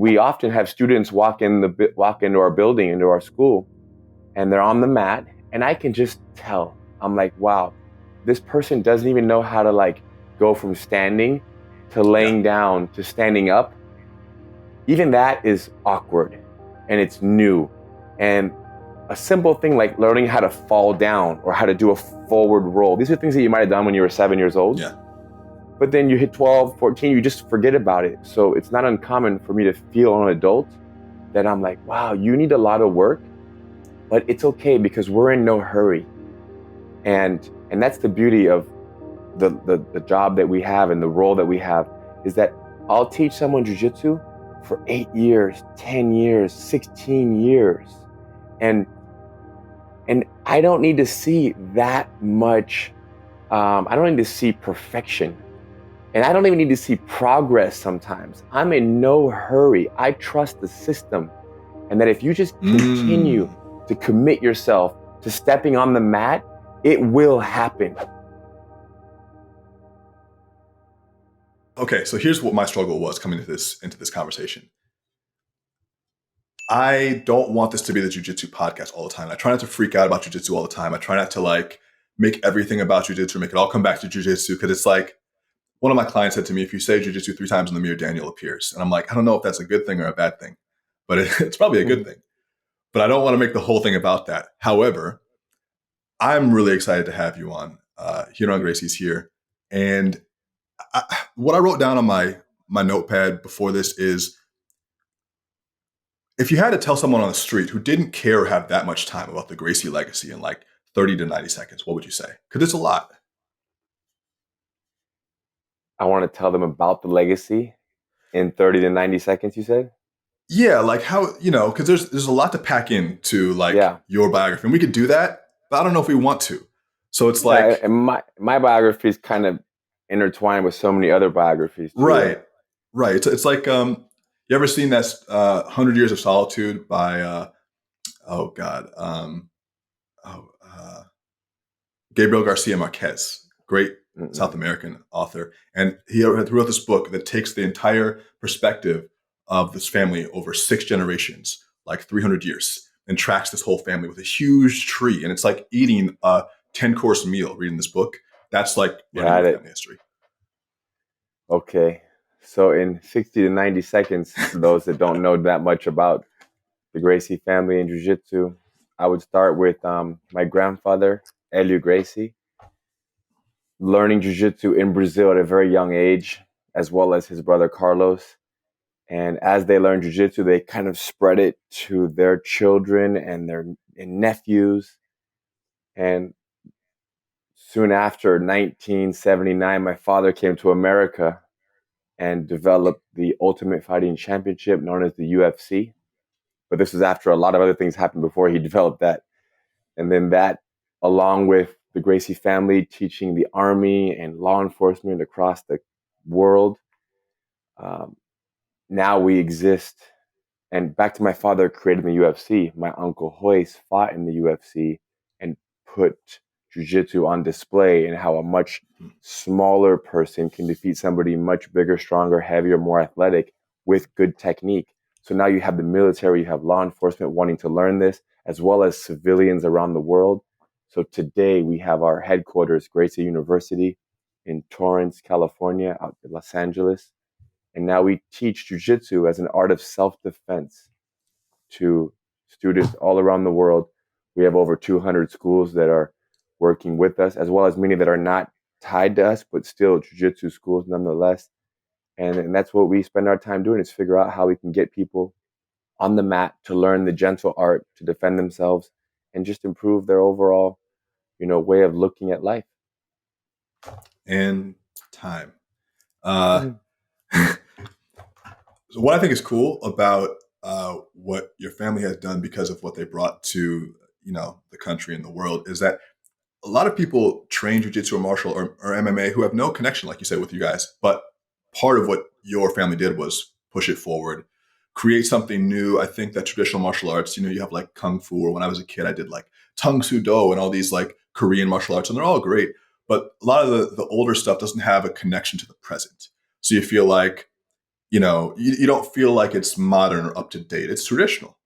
we often have students walk into our building, into our school, and they're on the mat, and I can just tell. I'm like, wow, this person doesn't even know how to like go from standing to laying down to standing up. Even that is awkward, and it's new. And a simple thing like learning how to fall down or how to do a forward roll. These are things that you might have done when you were 7 years old. Yeah. But then you hit 12, 14, you just forget about it. So it's not uncommon for me to feel an adult that I'm like, wow, you need a lot of work, but it's okay because we're in no hurry. And that's the beauty of the job that we have and the role that we have, is that I'll teach someone jiu-jitsu for 8 years, 10 years, 16 years. And I don't need to see that much, I don't need to see perfection. And I don't even need to see progress sometimes. I'm in no hurry. I trust the system. And that if you just continue to commit yourself to stepping on the mat, it will happen. Okay, so here's what my struggle was coming into this conversation. I don't want this to be the jiu-jitsu podcast all the time. I try not to freak out about jiu-jitsu all the time. I try not to like make everything about jiu-jitsu, make it all come back to jiu-jitsu, because it's like, one of my clients said to me, if you say jiu-jitsu 3 times in the mirror, Daniel appears. And I'm like, I don't know if that's a good thing or a bad thing, but it's probably a good thing. But I don't want to make the whole thing about that. However, I'm really excited to have you on. Ryron Gracie's here. And what I wrote down on my notepad before this is, if you had to tell someone on the street who didn't care or have that much time about the Gracie legacy in like 30 to 90 seconds, what would you say? Because it's a lot. I want to tell them about the legacy in 30 to 90 seconds, you said? Yeah, like how, because there's a lot to pack into like your biography. And we could do that, but I don't know if we want to. So it's like... And my biography is kind of intertwined with so many other biographies too. Right. It's like, you ever seen that 100 Years of Solitude by, Gabriel Garcia Marquez, great South American author. And he wrote this book that takes the entire perspective of this family over 6 generations, like 300 years, and tracks this whole family with a huge tree. And it's like eating a 10-course meal reading this book. That's like learning family history. Okay. So in 60 to 90 seconds, for those that don't know that much about the Gracie family and jiu-jitsu, I would start with my grandfather, Helio Gracie, learning jiu-jitsu in Brazil at a very young age, as well as his brother Carlos. And as they learned jiu-jitsu, they kind of spread it to their children and their nephews. And soon after 1979, my father came to America and developed the Ultimate Fighting Championship, known as the UFC. But this was after a lot of other things happened before he developed that. And then that, along with the Gracie family teaching the army and law enforcement across the world, now we exist. And back to my father creating the UFC, my uncle Hoyce fought in the UFC and put jiu-jitsu on display, and how a much smaller person can defeat somebody much bigger, stronger, heavier, more athletic with good technique. So now you have the military, you have law enforcement wanting to learn this, as well as civilians around the world. So today we have our headquarters, Gracie University in Torrance, California, out in Los Angeles. And now we teach jiu-jitsu as an art of self-defense to students all around the world. We have over 200 schools that are working with us, as well as many that are not tied to us, but still jiu-jitsu schools nonetheless. And that's what we spend our time doing, is figure out how we can get people on the mat to learn the gentle art to defend themselves and just improve their overall, way of looking at life. And time. So what I think is cool about what your family has done because of what they brought to, the country and the world, is that a lot of people train jiu-jitsu or martial or MMA who have no connection, like you said, with you guys. But part of what your family did was push it forward, create something new. I think that traditional martial arts, you have like Kung Fu, or when I was a kid, I did like Tung Soo Do and all these like Korean martial arts, and they're all great. But a lot of the older stuff doesn't have a connection to the present. So you feel like you don't feel like it's modern or up to date. It's traditional.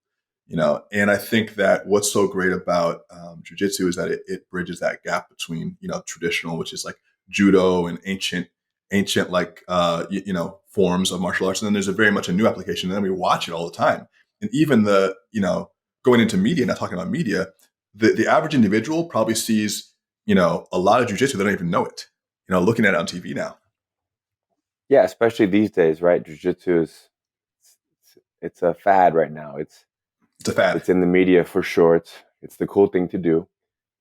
And I think that what's so great about jiu-jitsu is that it bridges that gap between traditional, which is like judo and ancient like forms of martial arts, and then there's a very much a new application, and then we watch it all the time. And even the going into media, not talking about media, the average individual probably sees a lot of jiu-jitsu, they don't even know it, looking at it on TV now. Yeah, especially these days, right? Jiu-jitsu it's a fad right now. It's a fad. It's in the media for sure. It's the cool thing to do.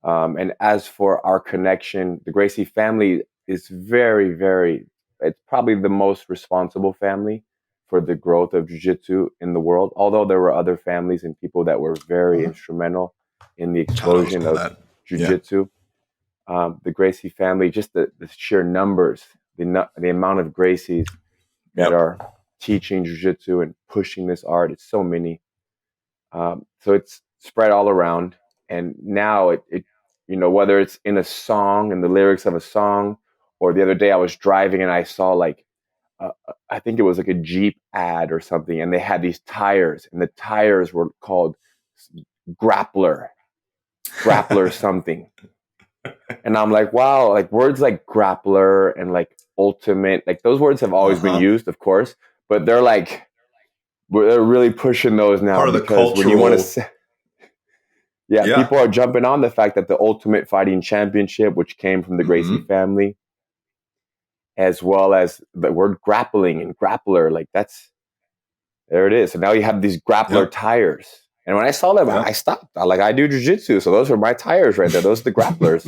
And as for our connection, the Gracie family is very, very, it's probably the most responsible family for the growth of jiu-jitsu in the world. Although there were other families and people that were very instrumental in the explosion of jiu-jitsu. The Gracie family, just the sheer numbers, the amount of Gracies that are teaching jiu-jitsu and pushing this art, it's so many. So it's spread all around. And now it whether it's in a song, in the lyrics of a song, or the other day I was driving and I saw like, I think it was like a Jeep ad or something, and they had these tires, and the tires were called grappler something. And I'm like, wow, like words like grappler and like ultimate, like those words have always been used, of course, but they're really pushing those now. Part of the because cultural... when you want to say, people are jumping on the fact that the Ultimate Fighting Championship, which came from the Gracie family, as well as the word grappling and grappler, like there it is. So now you have these grappler tires. And when I saw them, I stopped. I do jiu-jitsu, so those are my tires right there. Those are the grapplers.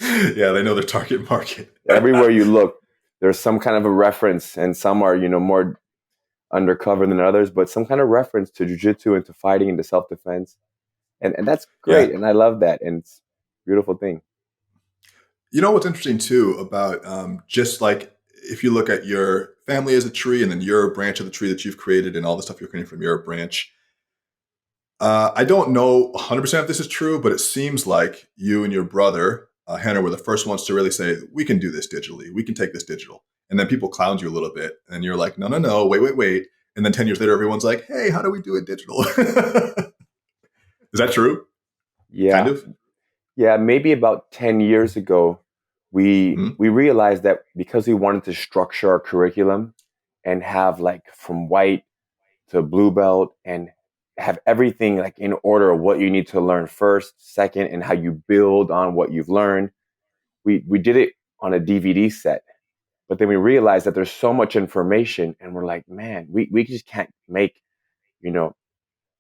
Yeah, they know their target market. Everywhere you look, there's some kind of a reference, and some are, more undercover than others, but some kind of reference to jiu-jitsu and to fighting and to self-defense. And that's great. And I love that. And it's a beautiful thing. You know what's interesting too about just like if you look at your family as a tree and then your branch of the tree that you've created and all the stuff you're creating from your branch. I don't know 100% if this is true, but it seems like you and your brother, Rener, were the first ones to really say, we can do this digitally. We can take this digital. And then people clowned you a little bit and you're like, no, wait. And then 10 years later, everyone's like, hey, how do we do it digital? Is that true? Yeah. Kind of? Yeah, maybe about 10 years ago, we realized that because we wanted to structure our curriculum and have like from white to blue belt and have everything like in order of what you need to learn first, second, and how you build on what you've learned. We did it on a DVD set, but then we realized that there's so much information and we're like, man, we just can't make,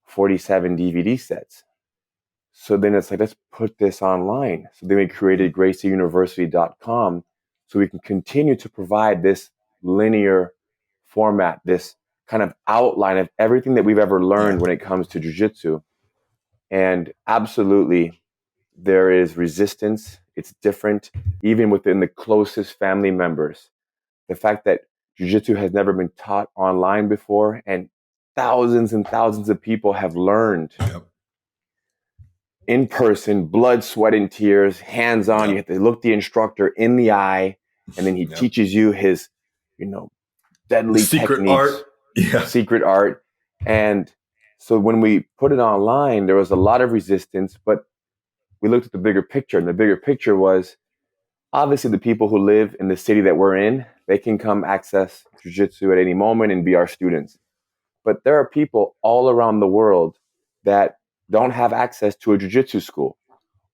47 DVD sets. So then it's like, let's put this online. So then we created GracieUniversity.com so we can continue to provide this linear format, this kind of outline of everything that we've ever learned when it comes to jiu-jitsu. And absolutely, there is resistance. It's different, even within the closest family members. The fact that jiu-jitsu has never been taught online before, and thousands and thousands of people have learned in person, blood, sweat, and tears, hands-on. You have to look the instructor in the eye, and then he teaches you his, deadly secret techniques, secret art. And so when we put it online, there was a lot of resistance, but we looked at the bigger picture, and the bigger picture was obviously the people who live in the city that we're in, they can come access jiu-jitsu at any moment and be our students. But there are people all around the world that don't have access to a jiu-jitsu school.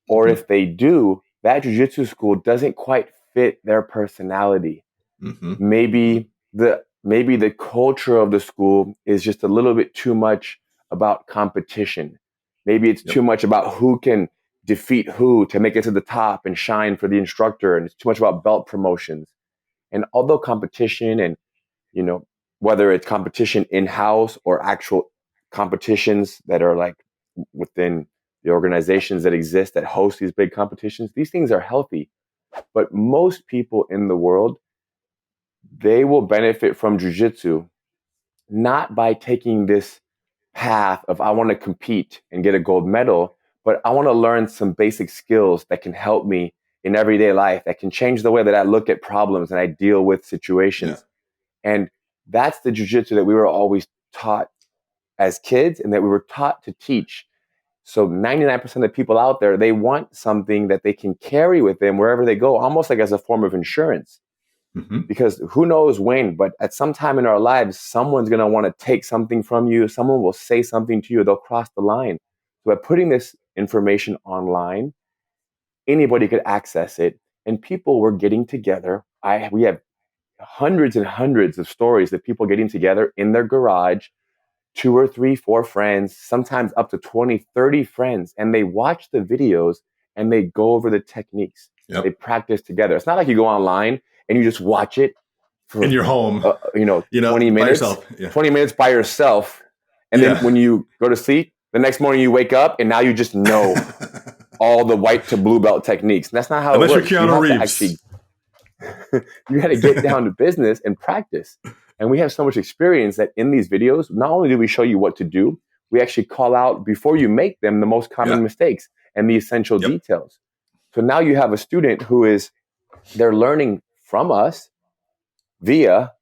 Or if they do, that jiu-jitsu school doesn't quite fit their personality. Maybe the culture of the school is just a little bit too much about competition. Maybe it's too much about who can defeat who to make it to the top and shine for the instructor. And it's too much about belt promotions. And although competition and, whether it's competition in-house or actual competitions that are like within the organizations that exist that host these big competitions, these things are healthy. But most people in the world, they will benefit from jiu-jitsu not by taking this path of I want to compete and get a gold medal, but I want to learn some basic skills that can help me in everyday life, that can change the way that I look at problems and I deal with situations. And That's the jiu-jitsu that we were always taught as kids and that we were taught to teach. So 99% of people out there, they want something that they can carry with them wherever they go, almost like as a form of insurance. Mm-hmm. Because who knows when, but at some time in our lives, someone's going to want to take something from you. Someone will say something to you. They'll cross the line. So by putting this information online, anybody could access it. And people were getting together. We have hundreds and hundreds of stories of people getting together in their garage, 2 or 3, 4 friends, sometimes up to 20, 30 friends. And they watch the videos and they go over the techniques. Yep. They practice together. It's not like you go online and you just watch it for in your home, 20 minutes, yeah. 20 minutes by yourself. And then when you go to sleep, the next morning you wake up and now you just know all the white to blue belt techniques. And that's not how Unless it works. You're Keanu Reeves. You got to get down to business and practice. And we have so much experience that in these videos, not only do we show you what to do, we actually call out before you make them the most common mistakes and the essential details. So now you have a student they're learning from us via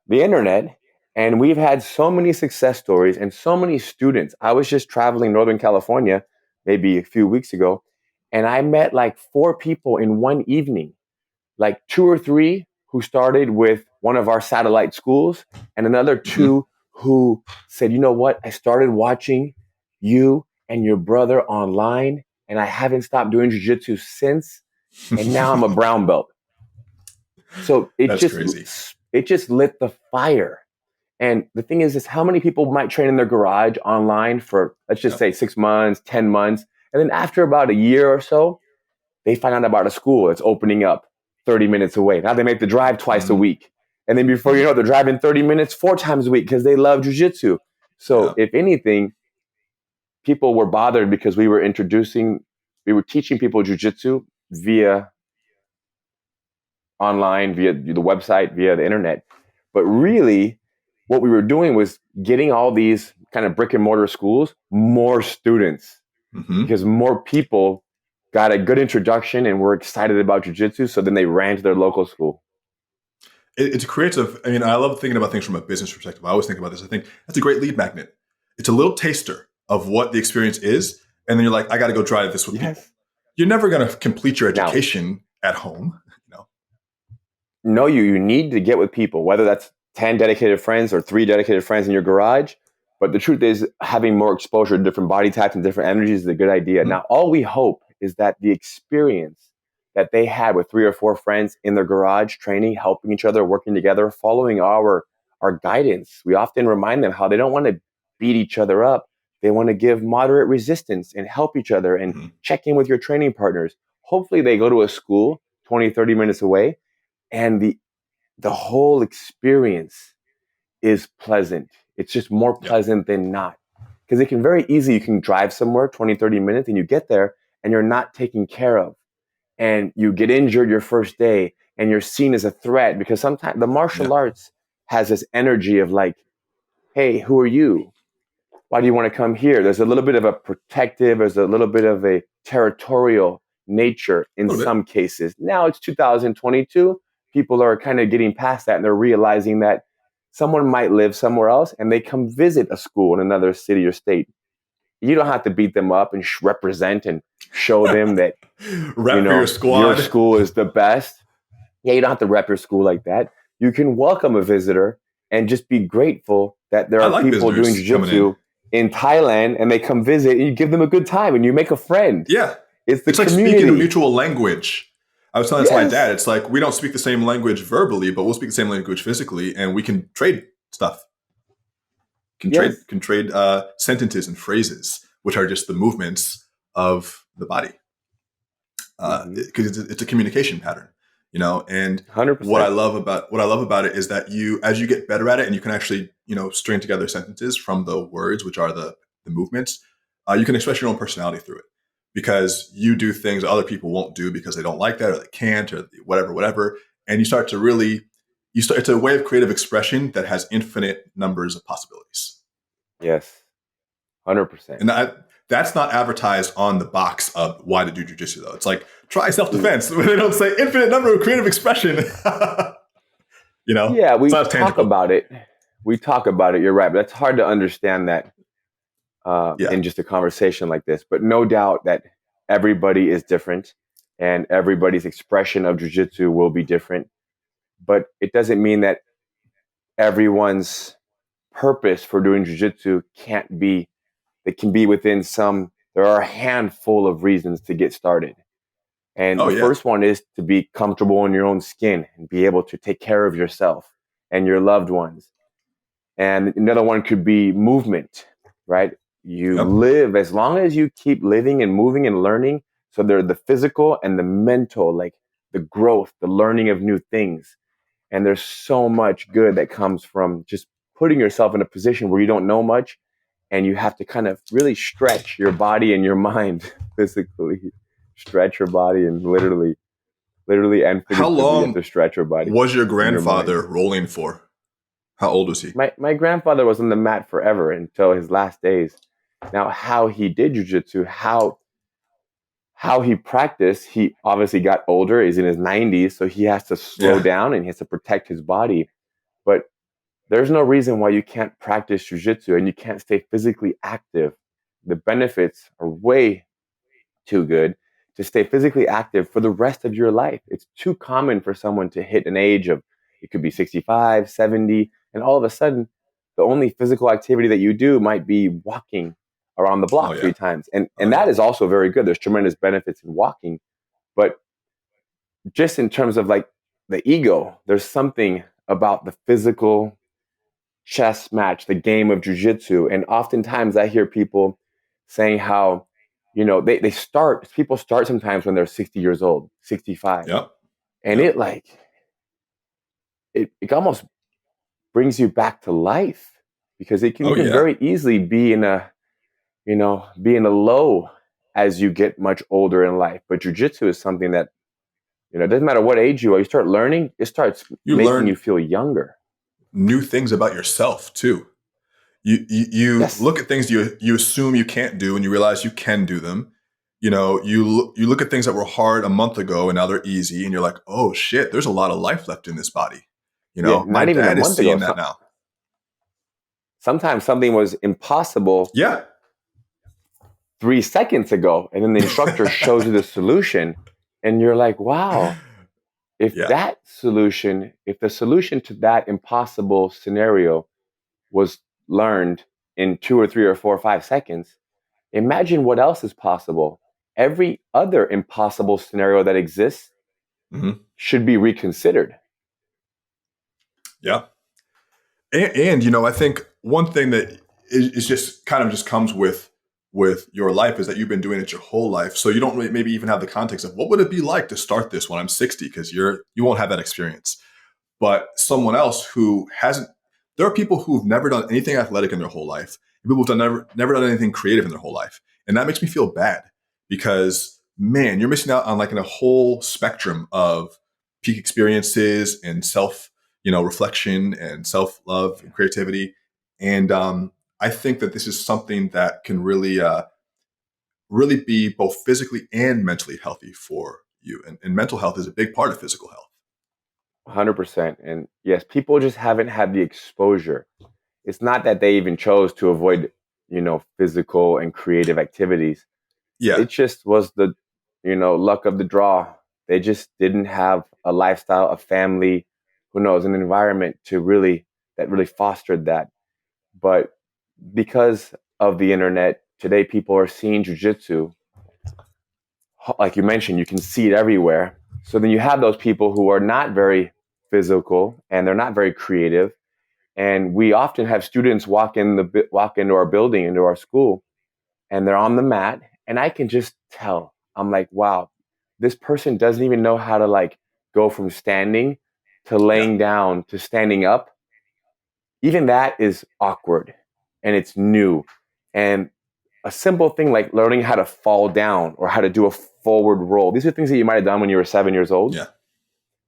the internet. And we've had so many success stories and so many students. I was just traveling Northern California maybe a few weeks ago, and I met like 4 people in one evening, like 2 or 3 who started with one of our satellite schools and another 2 who said, you know what? I started watching you and your brother online and I haven't stopped doing jiu-jitsu since. And now I'm a brown belt. So it just lit the fire. And the thing is how many people might train in their garage online for, let's just say 6 months, 10 months. And then after about a year or so, they find out about a school that's opening up 30 minutes away. Now they make the drive twice a week. And then before you know it, they're driving 30 minutes 4 times a week because they love jiu-jitsu. So if anything, people were bothered because we were teaching people jiu-jitsu via online, via the website, via the internet. But really, what we were doing was getting all these kind of brick and mortar schools more students because more people got a good introduction and were excited about jiu-jitsu. So then they ran to their local school. It's creative. I mean, I love thinking about things from a business perspective. I always think about this. I think that's a great lead magnet. It's a little taster of what the experience is. And then you're like, I got to go try this with people. You're never going to complete your education at home. No, you need to get with people, whether that's 10 dedicated friends or 3 dedicated friends in your garage. But the truth is having more exposure to different body types and different energies is a good idea. Now, all we hope is that the experience that they had with 3 or 4 friends in their garage, training, helping each other, working together, following our guidance. We often remind them how they don't want to beat each other up. They want to give moderate resistance and help each other and check in with your training partners. Hopefully they go to a school 20, 30 minutes away and the whole experience is pleasant. It's just more pleasant than not. Because it can very easily, you can drive somewhere 20, 30 minutes and you get there and you're not taken care of. And you get injured your first day and you're seen as a threat because sometimes the martial arts has this energy of like, hey, who are you? Why do you want to come here? There's a little bit of a protective, there's a little bit of a territorial nature in some cases. Now it's 2022. People are kind of getting past that and they're realizing that someone might live somewhere else and they come visit a school in another city or state. You don't have to beat them up and represent and show them that your squad. Your school is the best. Yeah, you don't have to rep your school like that. You can welcome a visitor and just be grateful that there are people doing jiu-jitsu in Thailand and they come visit and you give them a good time and you make a friend. Yeah. It's like speaking a mutual language. I was telling this to my dad. It's like we don't speak the same language verbally, but we'll speak the same language physically, and we can trade stuff. Can trade sentences and phrases, which are just the movements of the body. Because it's a communication pattern, And 100%. what I love about it is that as you get better at it, and you can actually string together sentences from the words, which are the movements, you can express your own personality through it. Because you do things other people won't do because they don't like that or they can't or whatever. And you start to it's a way of creative expression that has infinite numbers of possibilities. Yes, 100%. And that's not advertised on the box of why to do jiu-jitsu though. It's like, try self-defense. When they don't say infinite number of creative expression. Yeah, It's we not talk tangible. about it. We talk about it. You're right, but it's hard to understand that Yeah. in just a conversation like this. But no doubt that everybody is different, and everybody's expression of jujitsu will be different. But it doesn't mean that everyone's purpose for doing jujitsu can't be. It can be within some. There are a handful of reasons to get started. And Oh the yeah. first one is to be comfortable in your own skin and be able to take care of yourself and your loved ones. And another one could be movement, right? You Yep. live as long as you keep living and moving and learning. So there are the physical and the mental, like the growth, the learning of new things. And there's so much good that comes from just putting yourself in a position where you don't know much and you have to kind of really stretch your body and your mind physically, stretch your body and literally and How figuratively, you have long to stretch your body was your and your mind. grandfather rolling for? How old was he? My grandfather was on the mat forever until his last days. Now, how he did jujitsu, how he practiced, he obviously got older, is in his 90s, so he has to slow Yeah. down and he has to protect his body. But there's no reason why you can't practice jujitsu and you can't stay physically active. The benefits are way too good to stay physically active for the rest of your life. It's too common for someone to hit an age of, it could be 65, 70, and all of a sudden, the only physical activity that you do might be walking around the Oh block yeah. 3 times. Oh And that yeah. is also very good. There's tremendous benefits in walking. But just in terms of like the ego, there's something about the physical chess match, the game of jujitsu. And oftentimes I hear people saying how, people start sometimes when they're 60 years old, 65. Yep. And Yep. it almost brings you back to life because Oh you can yeah. very easily be in a low as you get much older in life. But jujitsu is something that, it doesn't matter what age you are, you start learning, it starts You making you learn feel younger. new things about yourself too. You Yes. look at things you assume you can't do, and you realize you can do them. You look at things that were hard a month ago, and now they're easy, and you're like, oh shit, there's a lot of life left in this body. Yeah, My not even a dad is month ago. seeing that now. Sometimes something was impossible Yeah. 3 seconds ago, and then the instructor shows you the solution, and you're like, wow, Yeah. if the solution to that impossible scenario was learned in 2 or 3 or 4 or 5 seconds, imagine what else is possible. Every other impossible scenario that exists Hmm. should be reconsidered. Yeah. And I think one thing that is just kind of just comes with your life is that you've been doing it your whole life, so you don't really maybe even have the context of what would it be like to start this when I'm 60, because you won't have that experience. But someone else who hasn't, there are people who've never done anything athletic in their whole life, and people who've never done anything creative in their whole life, and that makes me feel bad because man, you're missing out on like in a whole spectrum of peak experiences and self reflection and self love and creativity. And I think that this is something that can really be both physically and mentally healthy for you. And mental health is a big part of physical health. 100%. And yes, people just haven't had the exposure. It's not that they even chose to avoid, physical and creative activities. Yeah. It just was the, luck of the draw. They just didn't have a lifestyle, a family, who knows, an environment that really fostered that. But because of the internet, today people are seeing jujitsu. Like you mentioned, you can see it everywhere. So then you have those people who are not very physical and they're not very creative. And we often have students walk into our building, into our school, and they're on the mat, and I can just tell. I'm like, wow, this person doesn't even know how to like go from standing to Yeah. laying down to standing up. Even that is awkward and it's new. And a simple thing like learning how to fall down or how to do a forward roll. These are things that you might have done when you were 7 years old, Yeah.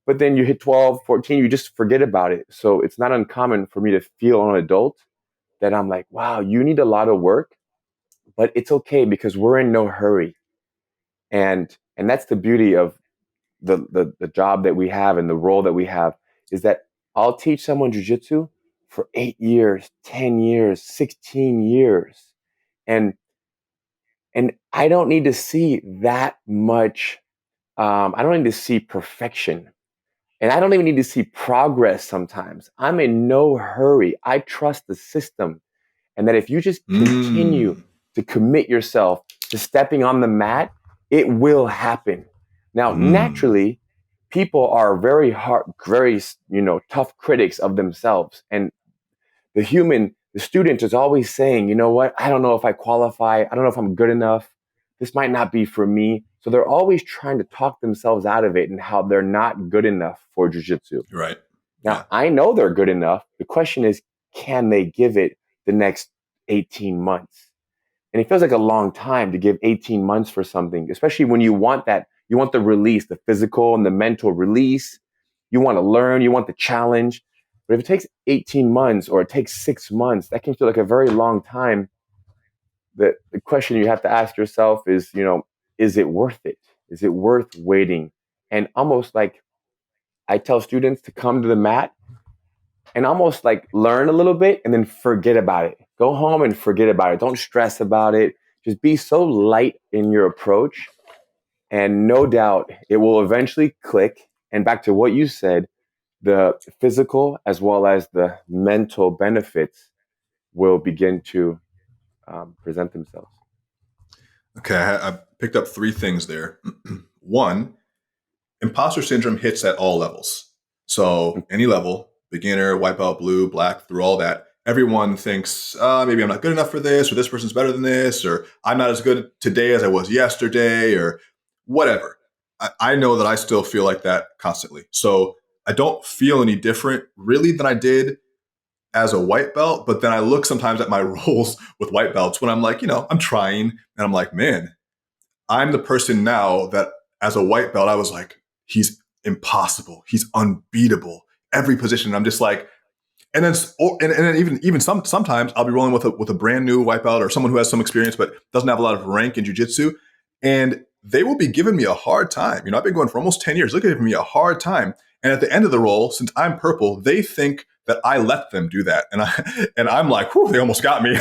but then you hit 12, 14, you just forget about it. So it's not uncommon for me to feel an adult that I'm like, wow, you need a lot of work, but it's okay because we're in no hurry. And that's the beauty of the job that we have and the role that we have, is that I'll teach someone jujitsu for 8 years, 10 years, 16 years. And I don't need to see that much. I don't need to see perfection. And I don't even need to see progress sometimes. I'm in no hurry. I trust the system. And that if you just continue to commit yourself to stepping on the mat, it will happen. Now, naturally, people are very hard, very, tough critics of themselves. And the student is always saying, you know what? I don't know if I qualify. I don't know if I'm good enough. This might not be for me. So they're always trying to talk themselves out of it and how they're not good enough for jiu-jitsu. Right. Now, I know they're good enough. The question is, can they give it the next 18 months? And it feels like a long time to give 18 months for something, especially when you want the release, the physical and the mental release. You want to learn, you want the challenge. But if it takes 18 months or it takes 6 months, that can feel like a very long time. The question you have to ask yourself is, is it worth it? Is it worth waiting? And almost like I tell students to come to the mat and almost like learn a little bit and then forget about it. Go home and forget about it. Don't stress about it. Just be so light in your approach. And no doubt it will eventually click. And back to what you said, the physical as well as the mental benefits will begin to present themselves. Okay, I picked up 3 things there. One, imposter syndrome hits at all levels. So any level, beginner, white belt, blue, black, through all that, everyone thinks, maybe I'm not good enough for this, or this person's better than this, or I'm not as good today as I was yesterday, or whatever. I know that I still feel like that constantly. So I don't feel any different really than I did as a white belt, but then I look sometimes at my roles with white belts when I'm like, I'm trying, and I'm like, man, I'm the person now that as a white belt, I was like, he's impossible. He's unbeatable. Every position. I'm just like, and then even sometimes I'll be rolling with a brand new white belt or someone who has some experience but doesn't have a lot of rank in jiu-jitsu, and they will be giving me a hard time. I've been going for almost 10 years. Look at me a hard time. And at the end of the roll, since I'm purple, they think that I let them do that, and I'm like, whew, they almost got me,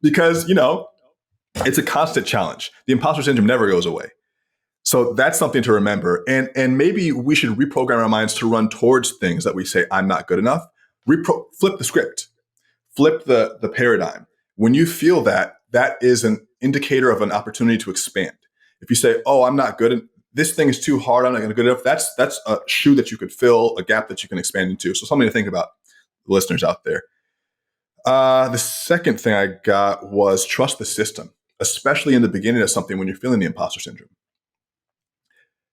because it's a constant challenge. The imposter syndrome never goes away. So that's something to remember. And maybe we should reprogram our minds to run towards things that we say, I'm not good enough. Flip the script. Flip the paradigm. When you feel that, that is an indicator of an opportunity to expand. If you say, oh, I'm not good, this thing is too hard, I'm not good enough, that's a shoe that you could fill, a gap that you can expand into. So something to think about, the listeners out there. The second thing I got was trust the system, especially in the beginning of something when you're feeling the imposter syndrome.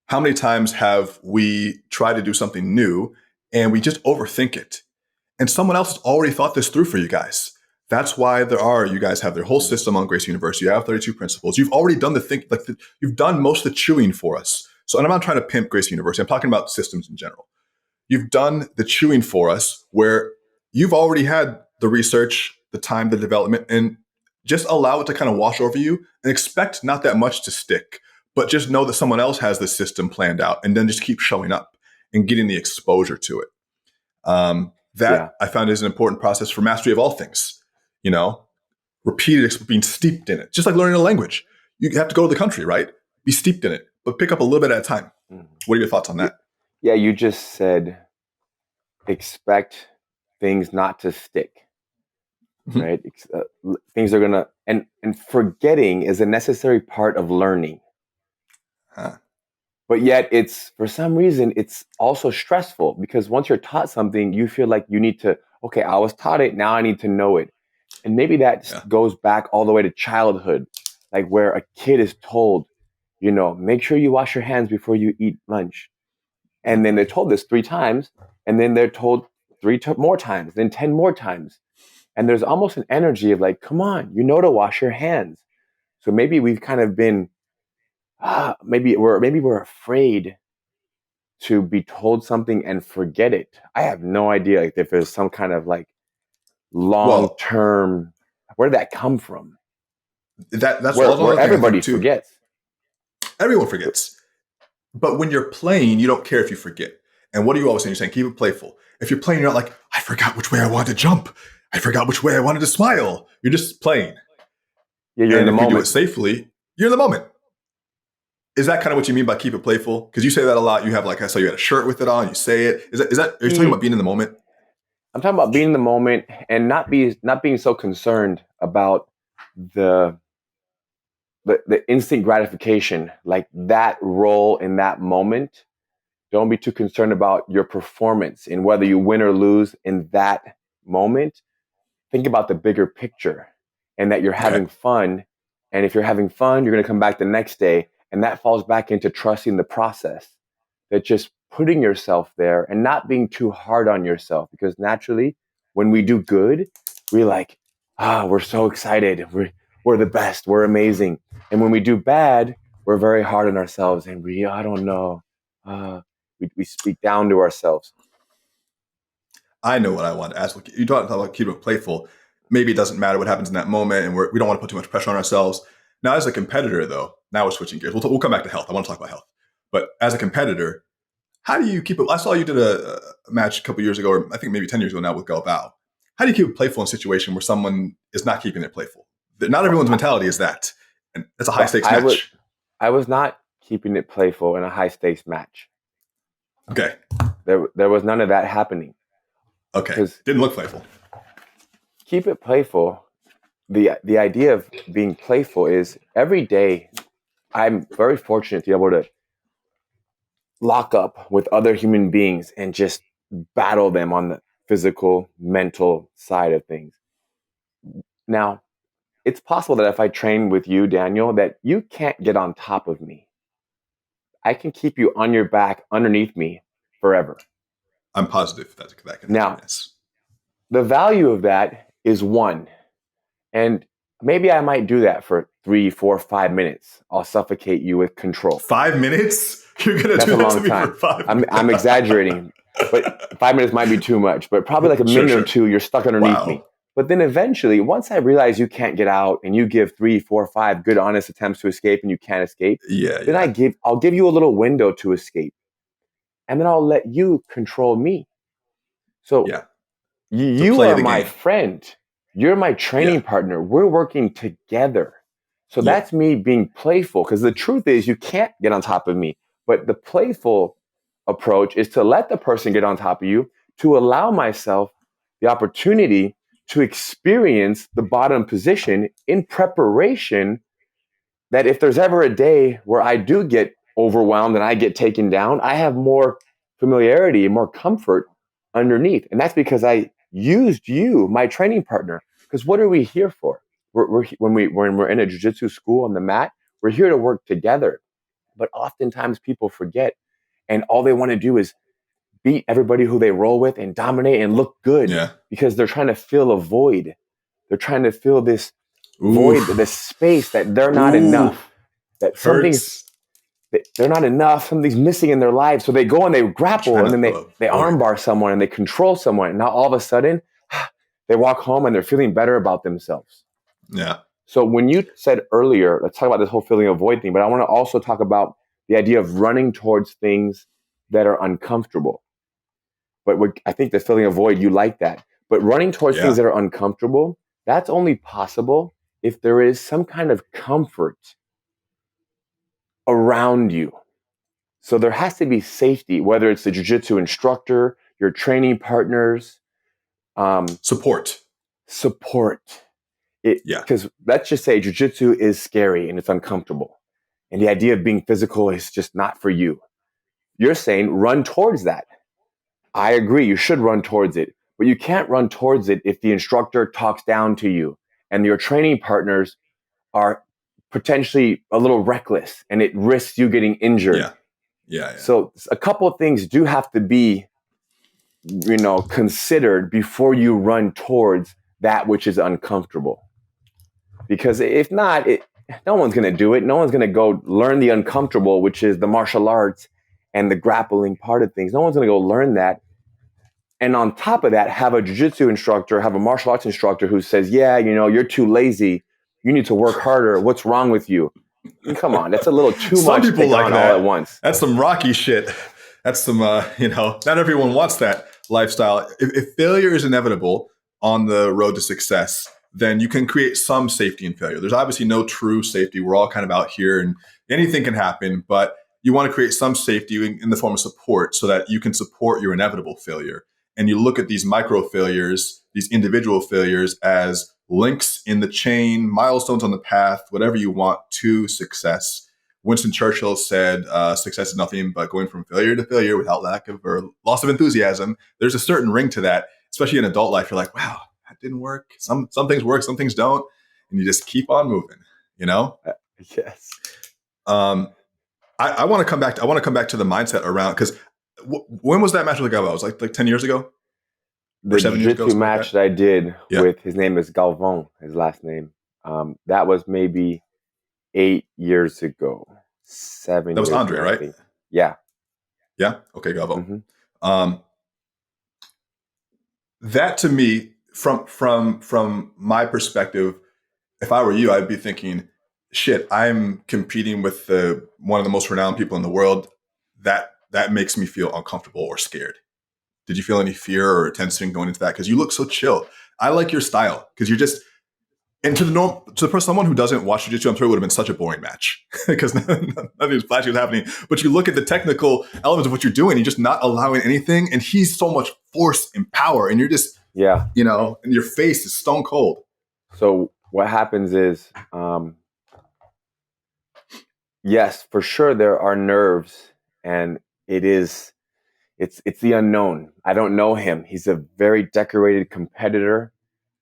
How many times have we tried to do something new and we just overthink it? And someone else has already thought this through for you guys. That's why you guys have their whole system on Gracie University. You have 32 principles. You've already done you've done most of the chewing for us. So, and I'm not trying to pimp Gracie University. I'm talking about systems in general. You've done the chewing for us where you've already had the research, the time, the development, and just allow it to kind of wash over you and expect not that much to stick, but just know that someone else has the system planned out, and then just keep showing up and getting the exposure to it. I found is an important process for mastery of all things. Repeated, being steeped in it, just like learning a language. You have to go to the country, right? Be steeped in it, but pick up a little bit at a time. What are your thoughts on that? Yeah, you just said expect things not to stick, right? Things are gonna, and forgetting is a necessary part of learning. But yet for some reason, it's also stressful because once you're taught something, you feel like you need to, okay, I was taught it, now I need to know it. And maybe that goes back all the way to childhood, like where a kid is told, make sure you wash your hands before you eat lunch. And then they're told this 3 times, and then they're told 3 more times, then 10 more times. And there's almost an energy of like, come on, to wash your hands. So maybe we've kind of been, maybe we're afraid to be told something and forget it. I have no idea if there's some kind of like long-term, where did that come from? That's where everybody forgets. Everyone forgets. But when you're playing, you don't care if you forget. And what are you always saying? You're saying keep it playful. If you're playing, you're not like, I forgot which way I wanted to jump. I forgot which way I wanted to smile. You're just playing. Yeah, you're in the if you do moment. it safely, you're in the moment. Is that kind of what you mean by keep it playful? Because you say that a lot. You have like, I saw you had a shirt with it on. You say it. Are you talking about being in the moment? I'm talking about being in the moment and not being so concerned about the instant gratification, like that role in that moment. Don't be too concerned about your performance and whether you win or lose in that moment. Think about the bigger picture and that you're having fun. And if you're having fun, you're going to come back the next day. And that falls back into trusting the process, that just putting yourself there and not being too hard on yourself. Because naturally, when we do good, we're like, we're so excited. We're the best. We're amazing. And when we do bad, we're very hard on ourselves. And I don't know. We speak down to ourselves. I know what I want to ask. You talk about keep it playful. Maybe it doesn't matter what happens in that moment, and we don't want to put too much pressure on ourselves. Now, as a competitor, though, now we're switching gears. We'll come back to health. I want to talk about health. But as a competitor, how do you keep it? I saw you did a match a couple years ago, or I think maybe 10 years ago now with Galbao. How do you keep it playful in a situation where someone is not keeping it playful? Not everyone's mentality is that. And it's a high-stakes match. I was not keeping it playful in a high-stakes match. Okay. There was none of that happening. Okay. Didn't look playful. Keep it playful. The idea of being playful is every day I'm very fortunate to be able to lock up with other human beings and just battle them on the physical, mental side of things. Now, it's possible that if I train with you, Daniel, that you can't get on top of me. I can keep you on your back underneath me forever. I'm positive that can happen. Now, the value of that is 1. And maybe I might do that for 3, 4, 5 minutes. I'll suffocate you with control. 5 minutes? You're going to do that to me for 5 minutes? I'm exaggerating, but 5 minutes might be too much. But probably like a minute or two, you're stuck underneath me. But then eventually, once I realize you can't get out and you give 3, 4, 5 good, honest attempts to escape and you can't escape, then I'll give you a little window to escape. And then I'll let you control me. So you are my friend. You're my training partner. We're working together. So that's me being playful, because the truth is you can't get on top of me. But the playful approach is to let the person get on top of you, to allow myself the opportunity to experience the bottom position in preparation that if there's ever a day where I do get overwhelmed and I get taken down, I have more familiarity and more comfort underneath. And that's because I used you, my training partner. Because what are we here for? When we're in a jiu-jitsu school on the mat, we're here to work together. But oftentimes people forget, and all they want to do is beat everybody who they roll with and dominate and look good because they're trying to fill a void. They're trying to fill this void, this space that they're not enough. That they're not enough. Something's missing in their lives. So they go and they grapple and then they armbar someone and they control someone. And now all of a sudden they walk home and they're feeling better about themselves. Yeah. So when you said earlier, let's talk about this whole feeling of void thing, but I want to also talk about the idea of running towards things that are uncomfortable. But I think the feeling of void, you like that. But running towards things that are uncomfortable, that's only possible if there is some kind of comfort around you. So there has to be safety, whether it's the jiu-jitsu instructor, your training partners. Support. Because let's just say jiu-jitsu is scary and it's uncomfortable. And the idea of being physical is just not for you. You're saying run towards that. I agree, you should run towards it. But you can't run towards it if the instructor talks down to you and your training partners are potentially a little reckless and it risks you getting injured. Yeah. So a couple of things do have to be, considered before you run towards that which is uncomfortable. Because if not, no one's going to do it. No one's going to go learn the uncomfortable, which is the martial arts and the grappling part of things. No one's going to go learn that. And on top of that, have a jiu-jitsu instructor, have a martial arts instructor who says, you're too lazy. You need to work harder. What's wrong with you? Come on, that's a little too much to take on all at once. That's some Rocky shit. That's some, not everyone wants that lifestyle. If failure is inevitable on the road to success, then you can create some safety in failure. There's obviously no true safety. We're all kind of out here and anything can happen, but you want to create some safety in the form of support so that you can support your inevitable failure. And you look at these micro failures, these individual failures as links in the chain, milestones on the path, whatever you want to success. Winston Churchill said, success is nothing but going from failure to failure without lack of or loss of enthusiasm. There's a certain ring to that, especially in adult life. You're like, wow, that didn't work. Some things work, some things don't. And you just keep on moving, Yes. I want to come back. I want to come back to the mindset around, because when was that match with Galvão? It was like 10 years ago? The jiu-jitsu match that I did with, his name is Galvão, his last name. That was maybe 8 years ago. 7 years ago. That was Andre, right? Think. Yeah. Yeah? Okay, Galvão. Mm-hmm. That to me, from my perspective, if I were you, I'd be thinking, shit, I'm competing with one of the most renowned people in the world. That makes me feel uncomfortable or scared. Did you feel any fear or tension going into that? Because you look so chill. I like your style because you're just, and to someone who doesn't watch jiu-jitsu, I'm sure it would have been such a boring match because nothing was flashy was happening. But you look at the technical elements of what you're doing, you're just not allowing anything. And he's so much force and power, and you're just, and your face is stone cold. So what happens is, yes, for sure there are nerves, and it's the unknown. I don't know him. He's a very decorated competitor.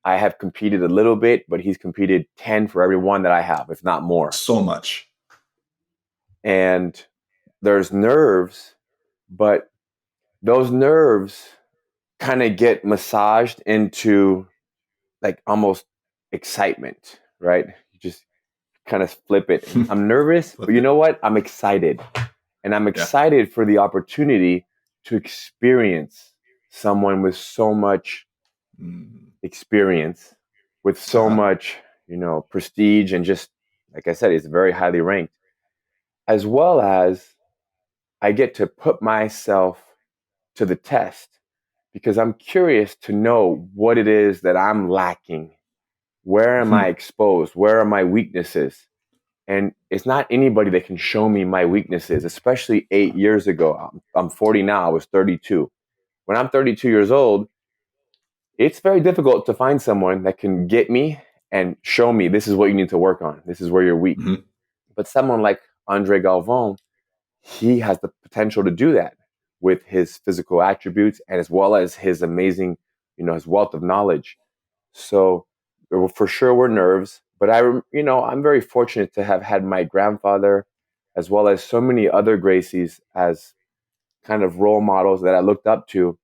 I have competed a little bit, but he's competed 10 for every one that I have, if not more. So much. And there's nerves, but those nerves kind of get massaged into like almost excitement, right? You just kind of flip it. I'm nervous, but you know what? I'm excited. And I'm excited for the opportunity to experience someone with so much experience, with so much, prestige, and just, like I said, it's very highly ranked. As well as I get to put myself to the test because I'm curious to know what it is that I'm lacking. Where am I exposed? Where are my weaknesses? And it's not anybody that can show me my weaknesses, especially 8 years ago. I'm 40 now. I was 32. When I'm 32 years old, it's very difficult to find someone that can get me and show me this is what you need to work on. This is where you're weak. Mm-hmm. But someone like Andre Galvão, he has the potential to do that with his physical attributes and as well as his amazing, his wealth of knowledge. So for sure we're nerves, but I'm very fortunate to have had my grandfather as well as so many other Gracies as kind of role models that I looked up to.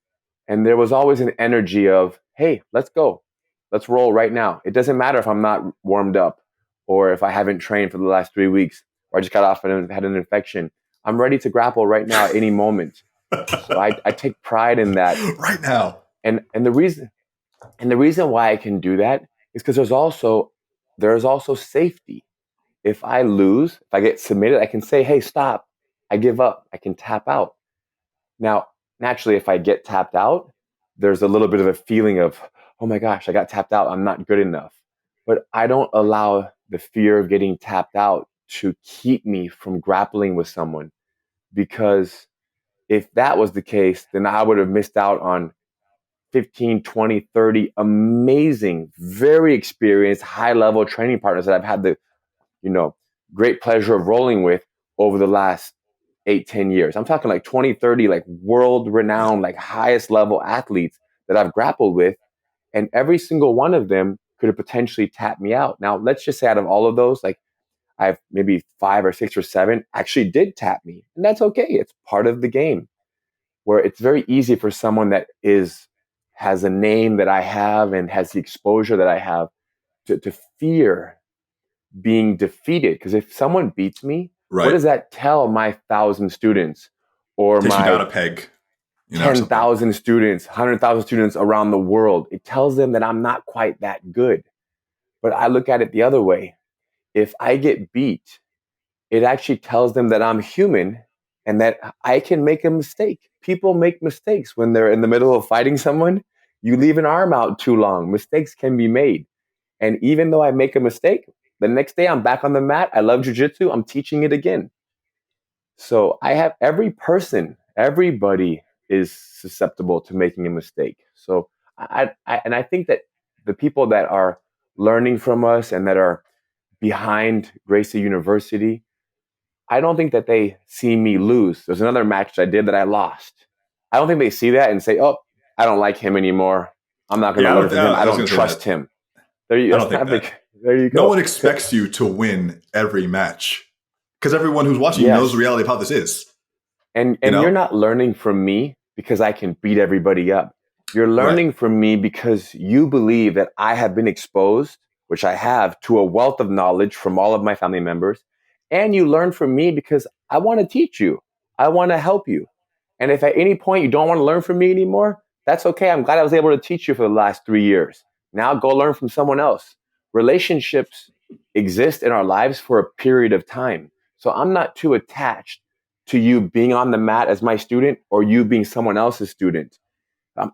And there was always an energy of, hey, let's go. Let's roll right now. It doesn't matter if I'm not warmed up or if I haven't trained for the last 3 weeks or I just got off and had an infection. I'm ready to grapple right now at any moment. So I take pride in that. Right now. And the reason why I can do that is because there's also safety. If I lose, if I get submitted, I can say, hey, stop. I give up. I can tap out. Now, naturally, if I get tapped out, there's a little bit of a feeling of, oh my gosh, I got tapped out. I'm not good enough. But I don't allow the fear of getting tapped out to keep me from grappling with someone. Because if that was the case, then I would have missed out on 15, 20, 30 amazing, very experienced, high-level training partners that I've had the, great pleasure of rolling with over the last 8, 10 years. I'm talking like 20, 30, like world-renowned, like highest level athletes that I've grappled with. And every single one of them could have potentially tapped me out. Now, let's just say out of all of those, like I have maybe 5 or 6 or 7 actually did tap me. And that's okay. It's part of the game where it's very easy for someone that has a name that I have and has the exposure that I have to fear being defeated. Because if someone beats me, what does that tell my 1,000 students or takes my you down a peg, 10,000 students, 100,000 students around the world? It tells them that I'm not quite that good. But I look at it the other way. If I get beat, it actually tells them that I'm human and that I can make a mistake. People make mistakes when they're in the middle of fighting someone. You leave an arm out too long. Mistakes can be made. And even though I make a mistake, the next day I'm back on the mat. I love jujitsu. I'm teaching it again. So I have everybody is susceptible to making a mistake. So I think that the people that are learning from us and that are behind Gracie University, I don't think that they see me lose. There's another match I did that I lost. I don't think they see that and say, "Oh, I don't like him anymore. I'm not going to learn from him. I don't trust him." I don't think that. There you go. No one expects you to win every match because everyone who's watching knows the reality of how this is. And you're not learning from me because I can beat everybody up. You're learning from me because you believe that I have been exposed, which I have, to a wealth of knowledge from all of my family members. And you learn from me because I want to teach you. I want to help you. And if at any point you don't want to learn from me anymore, that's okay. I'm glad I was able to teach you for the last 3 years. Now go learn from someone else. Relationships exist in our lives for a period of time. So I'm not too attached to you being on the mat as my student or you being someone else's student.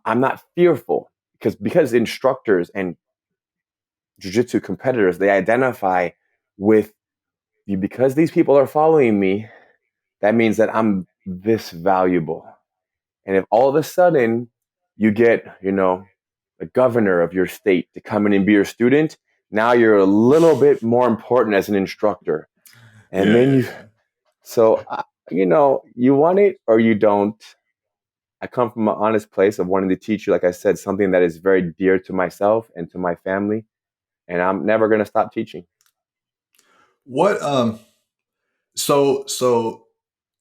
I'm not fearful because instructors and jiu-jitsu competitors, they identify with you. Because these people are following me, that means that I'm this valuable. And if all of a sudden you get, the governor of your state to come in and be your student, now you're a little bit more important as an instructor. And you want it or you don't. I come from an honest place of wanting to teach you, like I said, something that is very dear to myself and to my family. And I'm never going to stop teaching. What, so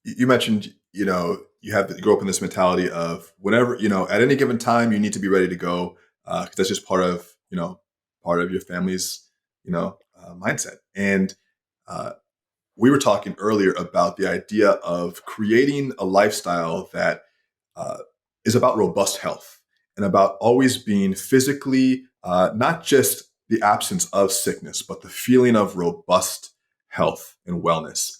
you mentioned, you grow up in this mentality of whenever, at any given time, you need to be ready to go. Cause that's just part of your family's, mindset. And, we were talking earlier about the idea of creating a lifestyle that is about robust health and about always being physically, not just the absence of sickness, but the feeling of robust health and wellness.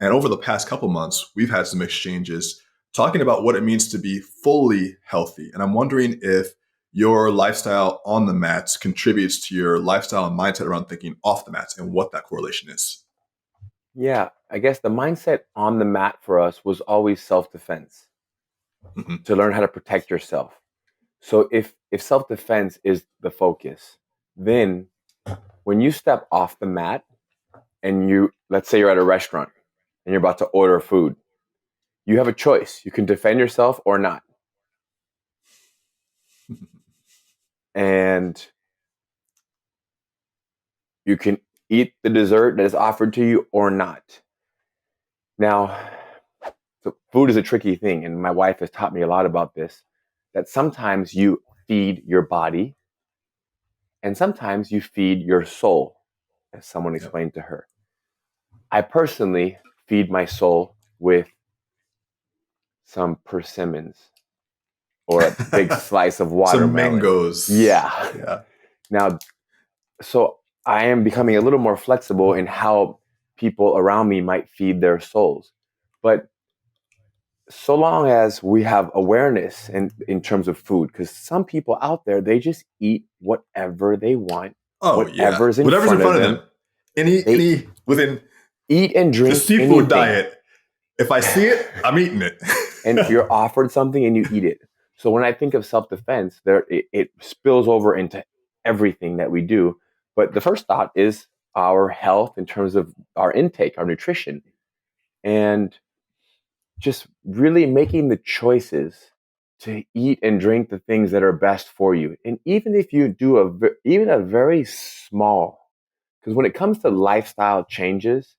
And over the past couple months, we've had some exchanges talking about what it means to be fully healthy. And I'm wondering if your lifestyle on the mats contributes to your lifestyle and mindset around thinking off the mats and what that correlation is. Yeah, I guess the mindset on the mat for us was always self-defense, to learn how to protect yourself. So if self-defense is the focus, then when you step off the mat and let's say you're at a restaurant and you're about to order food, you have a choice. You can defend yourself or not. And you can eat the dessert that is offered to you or not. Now, so food is a tricky thing, and my wife has taught me a lot about this, that sometimes you feed your body and sometimes you feed your soul, as someone explained to her. I personally feed my soul with some persimmons or a big slice of watermelon. Some mangoes. Yeah. Now, so I am becoming a little more flexible in how people around me might feed their souls. But so long as we have awareness in terms of food, because some people out there, they just eat whatever they want, whatever's in front of them. Eat and drink the seafood anything. Diet. If I see it, I'm eating it. And you're offered something and you eat it. So when I think of self-defense, it spills over into everything that we do. But the first thought is our health in terms of our intake, our nutrition, and just really making the choices to eat and drink the things that are best for you. And even if you do even a very small, because when it comes to lifestyle changes,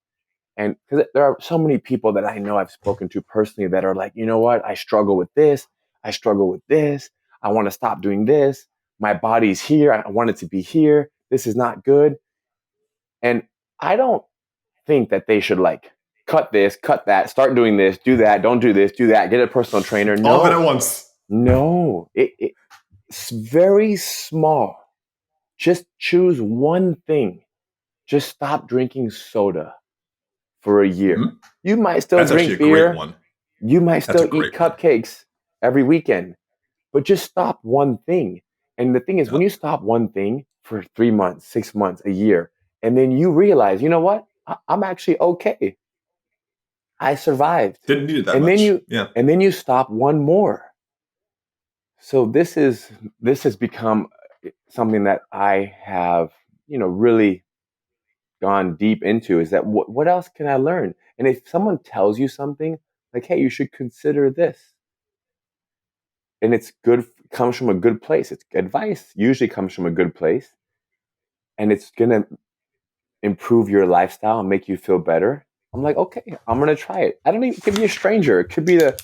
and because there are so many people that I know I've spoken to personally that are like, you know what, I struggle with this. I struggle with this. I want to stop doing this. My body's here. I want it to be here. This is not good. And I don't think that they should cut this, cut that, start doing this, do that, don't do this, do that, get a personal trainer. No. All of it at once. No. It's very small. Just choose one thing. Just stop drinking soda for a year. You might still drink beer. Great one. You might That's a still eat great one. cupcakes every weekend, but just stop one thing. And the thing is, when Yep. you stop one thing for 3 months, 6 months, a year, and then you realize, you know what? I'm actually okay. I survived. Didn't need it that And then much. you Yeah. and then you stop one more. So this has become something that I have, really gone deep into, is that what else can I learn? And if someone tells you something like, hey, you should consider this, and it's good, comes from a good place. It's advice usually comes from a good place, and it's gonna improve your lifestyle and make you feel better. I'm like, okay, I'm gonna try it. I don't even, it could be a stranger. It could be the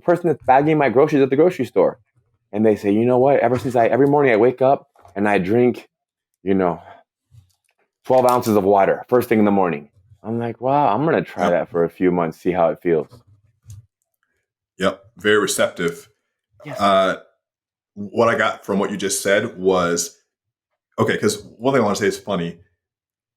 person that's bagging my groceries at the grocery store. And they say, you know what? Every morning I wake up and I drink, you know, 12 ounces of water first thing in the morning. I'm like, wow, I'm gonna try Yep. that for a few months, see how it feels. Yep. Very receptive. Yes. What I got from what you just said was okay, because one thing I want to say is funny.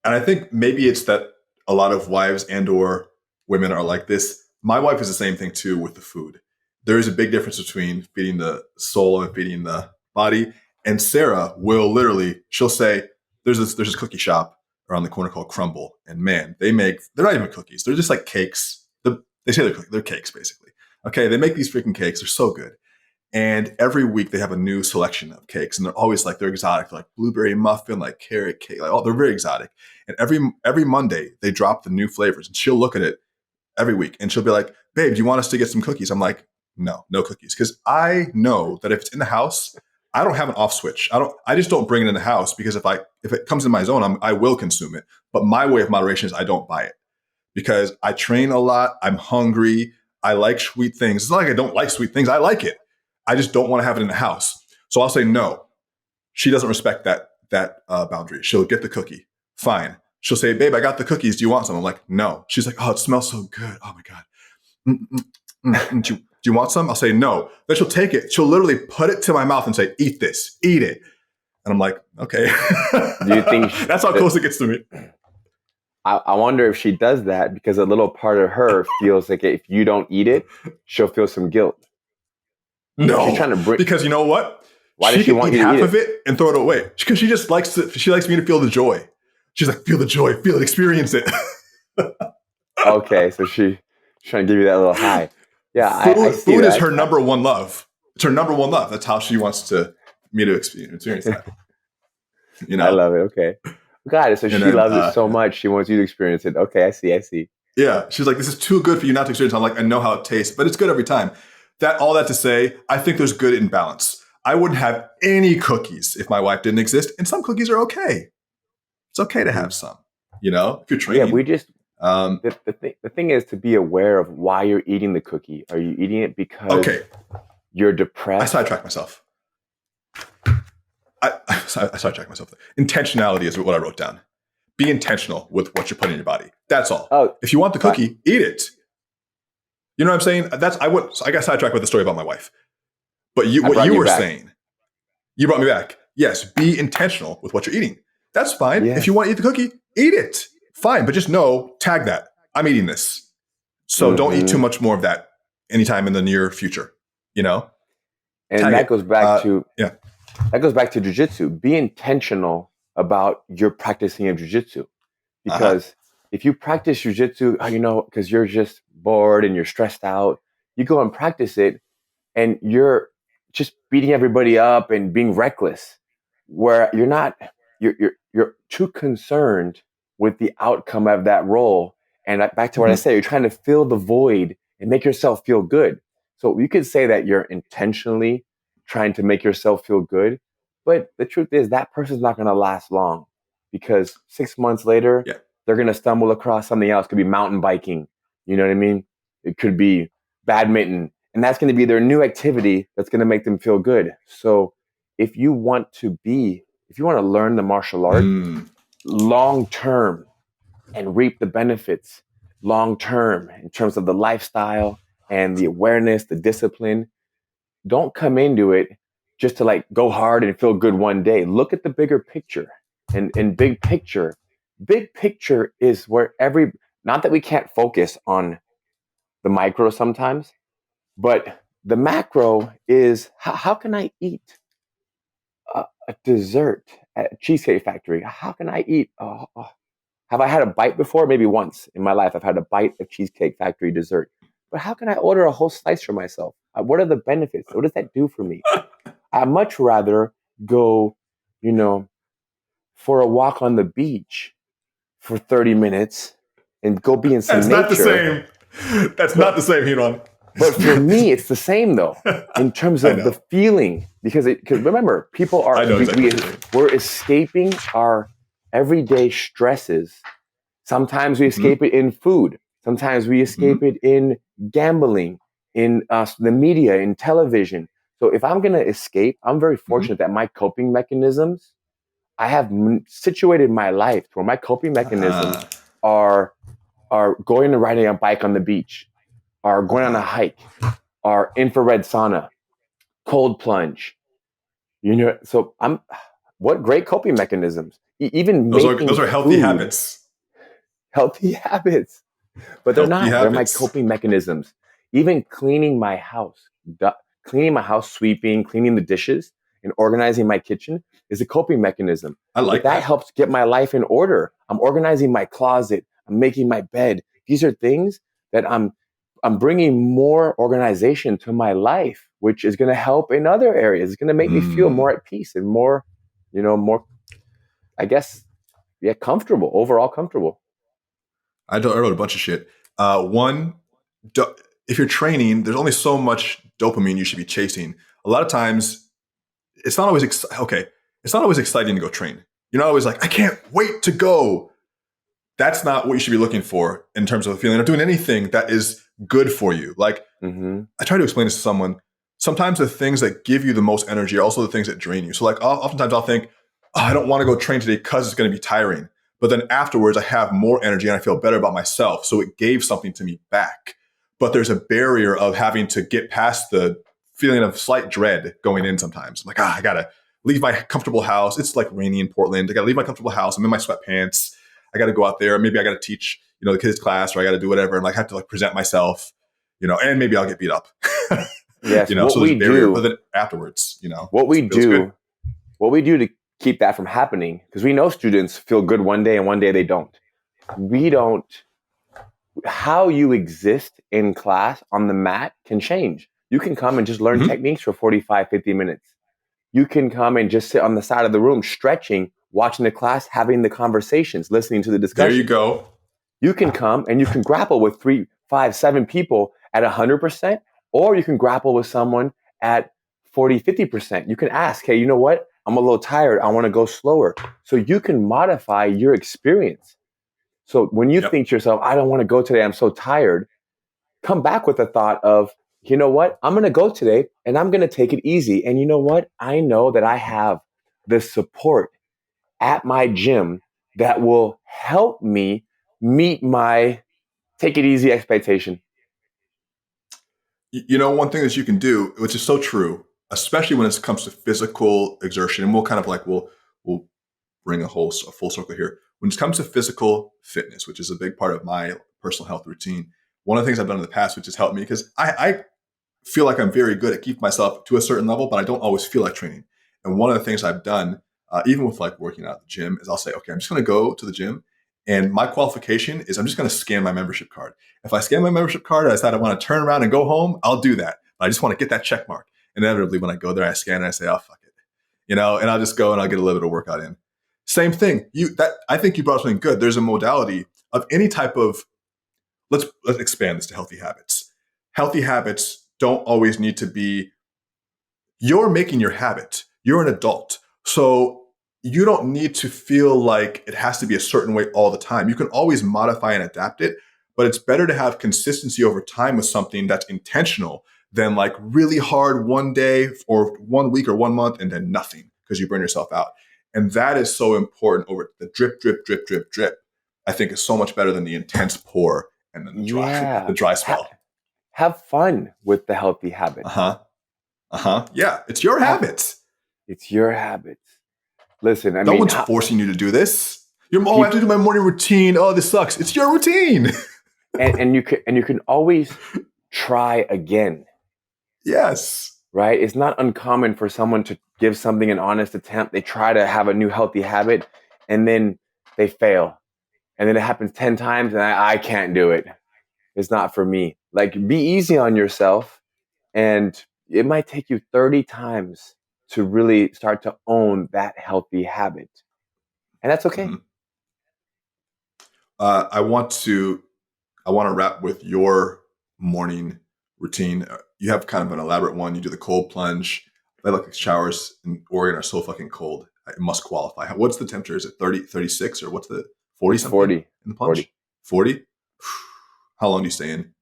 And I think maybe it's that a lot of wives and or women are like this. My wife is the same thing too with the food. There is a big difference between feeding the soul and feeding the body. And Sarah will literally, she'll say, there's this cookie shop around the corner called Crumble. And man, they're not even cookies. They're just like cakes. They say they're cakes basically. Okay, they make these freaking cakes. They're so good. And every week they have a new selection of cakes, and they're always like they're exotic, like blueberry muffin, like carrot cake, like they're very exotic. And every Monday they drop the new flavors, and she'll look at it every week, and she'll be like, "Babe, do you want us to get some cookies?" I'm like, "No cookies," because I know that if it's in the house, I don't have an off switch. I just don't bring it in the house because if it comes in my zone, I will consume it. But my way of moderation is I don't buy it because I train a lot. I'm hungry. I like sweet things. It's not like I don't like sweet things. I like it. I just don't want to have it in the house. So I'll say no. She doesn't respect that boundary. She'll get the cookie. Fine. She'll say, "Babe, I got the cookies. Do you want some?" I'm like, "No." She's like, "Oh, it smells so good. Oh my god. Do you want some?" I'll say no. Then she'll take it. She'll literally put it to my mouth and say, "Eat this. Eat it." And I'm like, "Okay." Do you think That's how close it gets to me. I wonder if she does that because a little part of her feels like if you don't eat it, she'll feel some guilt. She's trying No, to bring. because you know what? Why does She she can want eat you to eat half it? of it and throw it away because she just likes to. She likes me to feel the joy. She's like, "Feel the joy, feel it, experience it." Okay, so she's trying to give you that little high. Yeah, I see Food is that. her number one love. It's her number one love. That's how she wants me to experience that. You I know, love it. Okay, got it. So and she then loves it so much, she wants you to experience it. Okay, I see. I see. yeah, she's like, "This is too good for you not to experience." I'm like, "I know how it tastes, but it's good every time." All that to say, I think there's good in balance. I wouldn't have any cookies if my wife didn't exist, and some cookies are okay. It's okay to have some. If you're Yeah, training. Um, the thing is to be aware of why you're eating the cookie. Are you eating it because okay, you're I depressed? sidetracked myself. I sidetracked myself. Intentionality is what I wrote down. Be intentional with what you're putting in your body. That's all. Oh, If you want the right. cookie, eat it. You know what I'm saying? I got sidetracked with the story about my wife. But I what brought you you were back. saying, you brought me back. Yes, be intentional with what you're eating. That's fine. If you Yes. want to eat the cookie, eat it. Fine, but just know, tag that. I'm eating this. So don't eat too Mm-hmm. much more of that anytime in the near future. And Tag that it. goes back to Yeah. jujitsu. Be intentional about your practicing of jujitsu, Uh-huh. because if you practice jujitsu, because you're just bored and you're stressed out, you go and practice it, and you're just beating everybody up and being reckless, where you're not. You're too concerned with the outcome of that role. And back to what I Mm-hmm. said, you're trying to fill the void and make yourself feel good. So you could say that you're intentionally trying to make yourself feel good, but the truth is that person's not going to last long, because 6 months later, Yeah. they're going to stumble across something else. It could be mountain biking. You know what I mean? It could be badminton. And that's going to be their new activity that's going to make them feel good. So if you want to learn the martial art Mm. long term and reap the benefits long term in terms of the lifestyle and the awareness, the discipline, don't come into it just to like go hard and feel good one day. Look at the bigger picture. And in big picture is where not that we can't focus on the micro sometimes, but the macro is how can I eat a dessert at a Cheesecake Factory? How can I eat? Have I had a bite before? Maybe once in my life, I've had a bite of Cheesecake Factory dessert. But how can I order a whole slice for myself? What are the benefits? What does that do for me? I'd much rather go, you know, for a walk on the beach for 30 minutes and go be in some That's nature. not the same. That's not the same, Hiron. But for me, it's the same though, in terms of the feeling, because remember, people are, we're escaping our everyday stresses. Sometimes we escape it in food. Sometimes we escape it in gambling, in the media, in television. So if I'm going to escape, I'm very fortunate that my coping mechanisms, I have situated my life where my coping mechanisms are going and riding a bike on the beach, are going on a hike, are infrared sauna, cold plunge. So what great coping mechanisms. Even those are healthy habits. Healthy habits. But they're not. They're my coping mechanisms. Even cleaning my house, sweeping, cleaning the dishes, and organizing my kitchen is a coping mechanism. I like that. Helps get my life in order. I'm organizing my closet. I'm making my bed. These are things that I'm bringing more organization to my life, which is going to help in other areas. It's going to make me feel more at peace and more, more, I guess, comfortable, overall comfortable. I wrote a bunch of shit. One, if you're training, there's only so much dopamine you should be chasing. A lot of times, it's not always It's not always exciting to go train. You're not always like, I can't wait to go. That's not what you should be looking for in terms of the feeling or doing anything that is good for you. Like, I try to explain this to someone. Sometimes the things that give you the most energy are also the things that drain you. So like, oftentimes I'll think, I don't want to go train today because it's going to be tiring. But then afterwards, I have more energy and I feel better about myself. So it gave something to me back. But there's a barrier of having to get past the feeling of slight dread going in sometimes. I'm like, I got to leave my comfortable house. It's like rainy in Portland. I got to leave my comfortable house. I'm in my sweatpants. I got to go out there. Maybe I got to teach, the kids class, or I got to do whatever. And like, have to like present myself, and maybe I'll get beat up. Yes. So there's a barrier. But then afterwards, what we do to keep that from happening, because we know students feel good one day and one day they don't. How you exist in class on the mat can change. You can come and just learn techniques for 45, 50 minutes. You can come and just sit on the side of the room, stretching, watching the class, having the conversations, listening to the discussion. There you go. You can come and you can grapple with 3, 5, 7 people at 100%, or you can grapple with someone at 40, 50%. You can ask, hey, you know what? I'm a little tired. I want to go slower. So you can modify your experience. So when you think to yourself, I don't want to go today, I'm so tired, come back with a thought of, you know what? I'm going to go today and I'm going to take it easy. And you know what? I know that I have the support at my gym that will help me meet my take it easy expectation. One thing that you can do, which is so true, especially when it comes to physical exertion, and we'll bring a full circle here. When it comes to physical fitness, which is a big part of my personal health routine, one of the things I've done in the past, which has helped me, because I feel like I'm very good at keeping myself to a certain level, but I don't always feel like training. And one of the things I've done, even with like working out at the gym, is I'll say, okay, I'm just going to go to the gym, and my qualification is I'm just going to scan my membership card. If I scan my membership card and I decide I want to turn around and go home, I'll do that. But I just want to get that check mark. And inevitably, when I go there, I scan and I say, oh, fuck it. And I'll just go and I'll get a little bit of workout in. Same thing. I think you brought something good. There's a modality of any type of, let's expand this to healthy habits. Healthy habits don't always need to be, you're making your habit. You're an adult. So you don't need to feel like it has to be a certain way all the time. You can always modify and adapt it, but it's better to have consistency over time with something that's intentional than like really hard one day or 1 week or 1 month and then nothing because you burn yourself out. And that is so important over the drip, drip, drip, drip, drip. I think is so much better than the intense pour and then the dry spell. Have fun with the healthy habits. Yeah, it's your habits. It's your habits. Listen, no one's forcing you to do this. I have to do my morning routine. Oh, this sucks. It's your routine. and you can always try again. Yes. Right? It's not uncommon for someone to give something an honest attempt. They try to have a new healthy habit and then they fail. And then it happens 10 times and I can't do it. It's not for me. Like, be easy on yourself, and it might take you 30 times to really start to own that healthy habit. And that's okay. Mm-hmm. I want to wrap with your morning routine. You have kind of an elaborate one. You do the cold plunge. I like showers in Oregon are so fucking cold. It must qualify. What's the temperature? Is it 30, 36 or what's the 40 something 40 in the plunge? 40? How long do you stay in?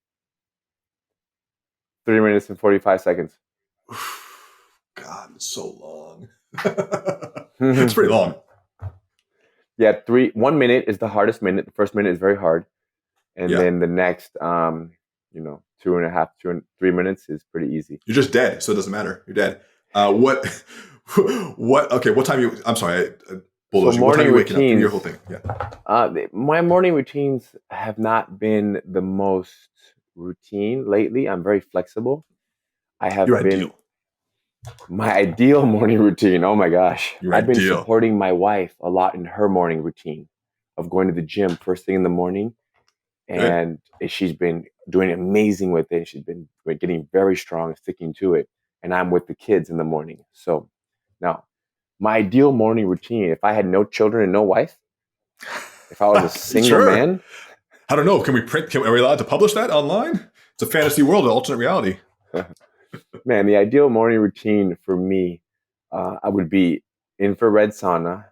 3 minutes and 45 seconds. God, it's so long. It's pretty long. Yeah, 1 minute is the hardest minute. The first minute is very hard. And then the next, 2.5, 3 minutes is pretty easy. You're just dead, so it doesn't matter. You're dead. What, what time I'm sorry, so morning what time are you waking up? Give me routines, your whole thing. Yeah. My morning routines have not been the most routine lately. I'm very flexible. My ideal morning routine. Oh my gosh. I've been supporting my wife a lot in her morning routine of going to the gym first thing in the morning. And she's been doing amazing with it. She's been getting very strong, sticking to it. And I'm with the kids in the morning. So now, my ideal morning routine, if I had no children and no wife, if I was a single man. I don't know. Are we allowed to publish that online? It's a fantasy world, an alternate reality. Man, the ideal morning routine for me, I would be infrared sauna,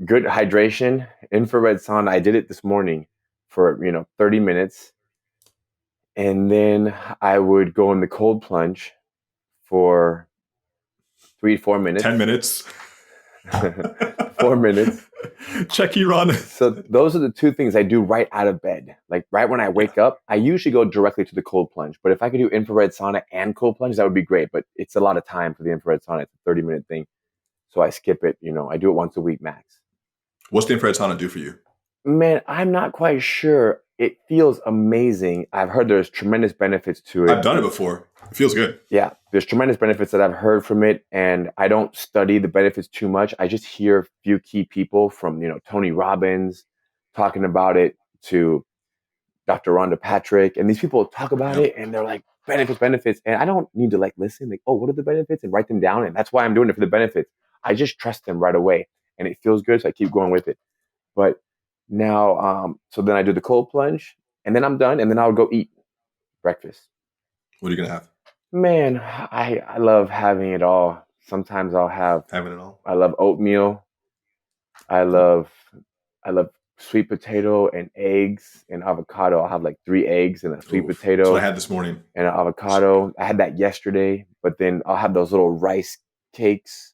good hydration, infrared sauna. I did it this morning for 30 minutes. And then I would go in the cold plunge for 3-4 minutes. 10 minutes. 4 minutes. Checky run. So those are the two things I do right out of bed. Like right when I wake up, I usually go directly to the cold plunge. But if I could do infrared sauna and cold plunge, that would be great. But it's a lot of time for the infrared sauna. It's a 30-minute thing. So I skip it. I do it once a week max. What's the infrared sauna do for you? Man, I'm not quite sure. It feels amazing. I've heard there's tremendous benefits to it. I've done it before. It feels good. Yeah, there's tremendous benefits that I've heard from it, and I don't study the benefits too much. I just hear a few key people from, Tony Robbins talking about it to Dr. Rhonda Patrick, and these people talk about it, and they're like, benefits, and I don't need to listen, oh, what are the benefits, and write them down, and that's why I'm doing it for the benefits. I just trust them right away, and it feels good, so I keep going with it. But now, so then I do the cold plunge, and then I'm done, and then I would go eat breakfast. What are you going to have? Man, I love having it all. Sometimes I'll have having it all. I love oatmeal. I love sweet potato and eggs and avocado. I'll have 3 eggs and a sweet potato. That's what I had this morning. And an avocado. I had that yesterday, but then I'll have those little rice cakes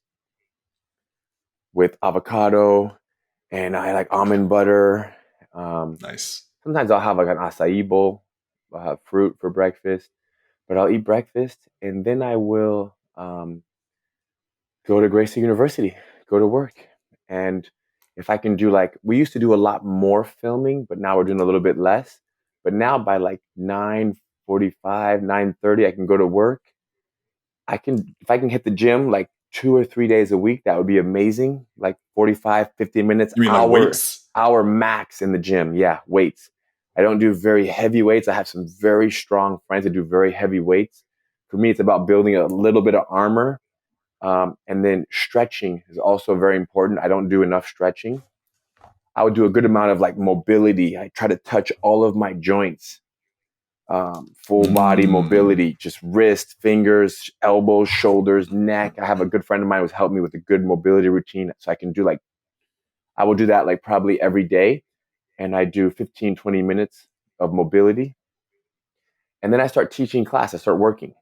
with avocado, and I like almond butter. Nice. Sometimes I'll have an acai bowl. I'll have fruit for breakfast. But I'll eat breakfast, and then I will go to Gracie University, go to work. And if I can do we used to do a lot more filming, but now we're doing a little bit less. But now by 9:45, 9:30, I can go to work. If I can hit the gym 2 or 3 days a week, that would be amazing. 45, 50 minutes, you mean weights? Hour max in the gym. Yeah, weights. I don't do very heavy weights. I have some very strong friends that do very heavy weights. For me, it's about building a little bit of armor. And then stretching is also very important. I don't do enough stretching. I would do a good amount of mobility. I try to touch all of my joints, full body mobility, just wrist, fingers, elbows, shoulders, neck. I have a good friend of mine who's helped me with a good mobility routine. So I can do I will do that probably every day. And I do 15, 20 minutes of mobility. And then I start teaching class. I start working.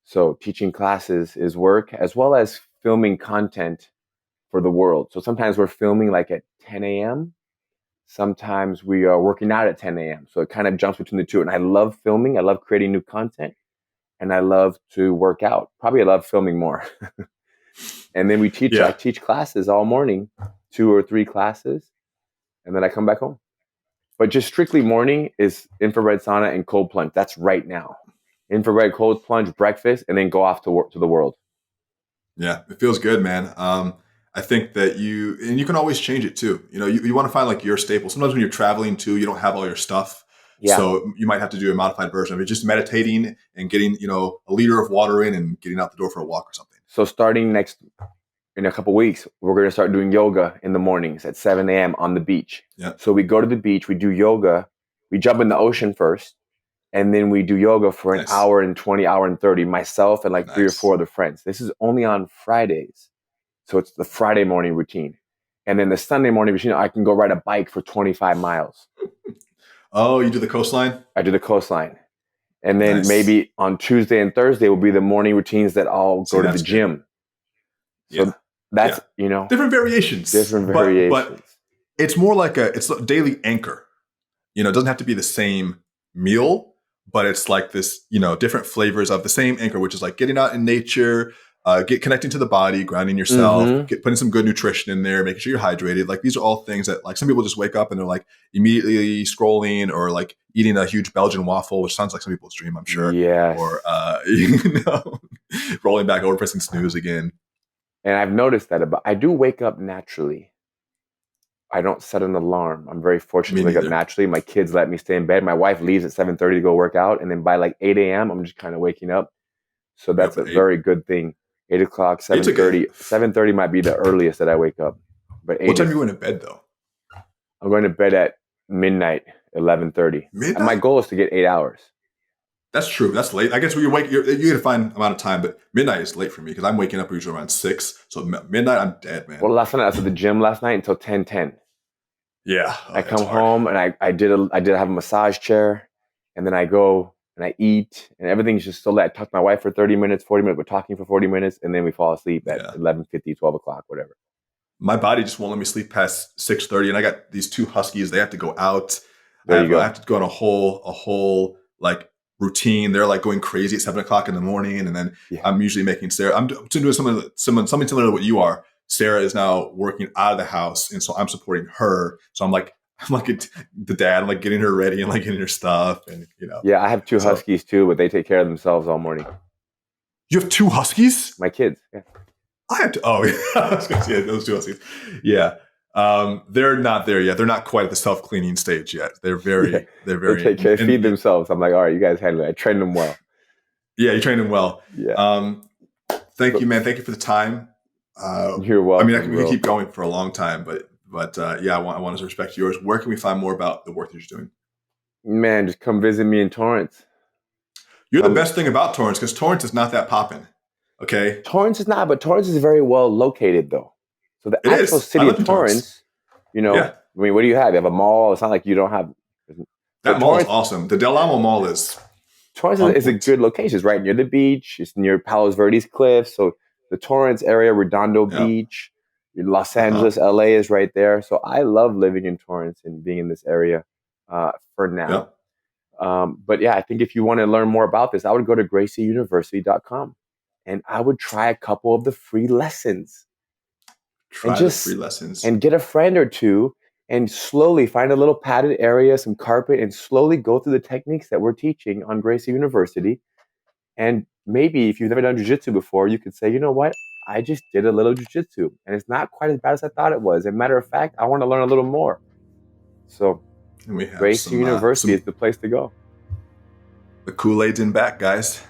So teaching classes is work, as well as filming content for the world. So sometimes we're filming at 10 a.m. Sometimes we are working out at 10 a.m. So it kind of jumps between the two. And I love filming. I love creating new content. And I love to work out. Probably I love filming more. And then we teach. I teach classes all morning, 2 or 3 classes. And then I come back home. But just strictly morning is infrared sauna and cold plunge. That's right now. Infrared cold plunge, breakfast, and then go off to work to the world. Yeah, it feels good, man. I think that you can always change it too. You know, you want to find like your staple. Sometimes when you're traveling too, you don't have all your stuff. Yeah. So you might have to do a modified version of it, just meditating and getting, you know, a liter of water in and getting out the door for a walk or something. So starting in a couple of weeks, we're going to start doing yoga in the mornings at 7 a.m. on the beach. Yeah. So we go to the beach, we do yoga, we jump in the ocean first, and then we do yoga for an hour and 20, hour and 30, myself and like 3 or 4 other friends. This is only on Fridays. So it's the Friday morning routine. And then the Sunday morning routine, I can go ride a bike for 25 miles. Oh, you do the coastline? I do the coastline. And then maybe on Tuesday and Thursday will be the morning routines that I'll go to the gym. So that's, you know. Different variations. But it's more like it's a daily anchor. You know, it doesn't have to be the same meal, but it's like this, you know, different flavors of the same anchor, which is like getting out in nature, connecting to the body, grounding yourself, putting some good nutrition in there, making sure you're hydrated. Like these are all things that like some people just wake up and they're like immediately scrolling or like eating a huge Belgian waffle, which sounds like some people's dream, I'm sure. Yes. Or, you know, rolling back over, pressing snooze again. And I've noticed that I do wake up naturally. I don't set an alarm. I'm very fortunate to wake up naturally. My kids let me stay in bed. My wife leaves at 7:30 to go work out. And then by like 8 a.m., I'm just kind of waking up. So that's a very good thing. 8 o'clock, 7:30. 7:30 might be the earliest that I wake up. But what time are you going to bed though? I'm going to bed at midnight, 11:30. Midnight? And my goal is to get 8 hours. That's true. That's late. I guess when you get a fine amount of time, but midnight is late for me because I'm waking up usually around 6. So midnight, I'm dead, man. Well, last night I was at the gym last night until 10:10. Yeah. I come home and I did have a massage chair, and then I go and I eat, and everything's just so late. I talk to my wife for 30 minutes, 40 minutes. We're talking for 40 minutes, and then we fall asleep at 11:50, 12 o'clock, whatever. My body just won't let me sleep past 6:30, and I got these 2 huskies. They have to go out. I have to go on a whole like routine. They're like going crazy at 7 o'clock in the morning, and then I'm usually making Sarah. I'm doing something similar to what you are. Sarah is now working out of the house, and so I'm supporting her. So I'm like the dad. I'm like getting her ready and like getting her stuff, and you know. Yeah, I have 2 huskies too, but they take care of themselves all morning. You have 2 huskies? My kids. Yeah. I have to. Oh, yeah. I was going to say those 2 huskies. Yeah. They're not there yet. They're not quite at the self-cleaning stage yet. They're very. They take care, feed themselves. I'm like, all right, you guys handle it. I train them well. Yeah, you train them well. Yeah. Thank you, man. Thank you for the time. You're welcome. I mean, we can keep going for a long time, but yeah, I want to respect yours. Where can we find more about the work that you're doing? Man, just come visit me in Torrance. You're the best thing about Torrance because Torrance is not that popping. Okay. Torrance is not, but Torrance is very well located though. So the actual city of Torrance, you know, I mean, what do you have? You have a mall. It's not like you don't have. That mall is awesome. The Del Amo Mall is. Torrance is a good location. It's right near the beach. It's near Palos Verdes Cliffs. So the Torrance area, Redondo Beach, Los Angeles, LA is right there. So I love living in Torrance and being in this area for now. But yeah, I think if you want to learn more about this, I would go to GracieUniversity.com and I would try a couple of the free lessons. And get a friend or two and slowly find a little padded area, some carpet, and slowly go through the techniques that we're teaching on Gracie University. And maybe if you've never done jiu-jitsu before, you could say, you know what? I just did a little jiu-jitsu and it's not quite as bad as I thought it was. As a matter of fact, I want to learn a little more. So Gracie University is the place to go. The Kool-Aid's in back, guys.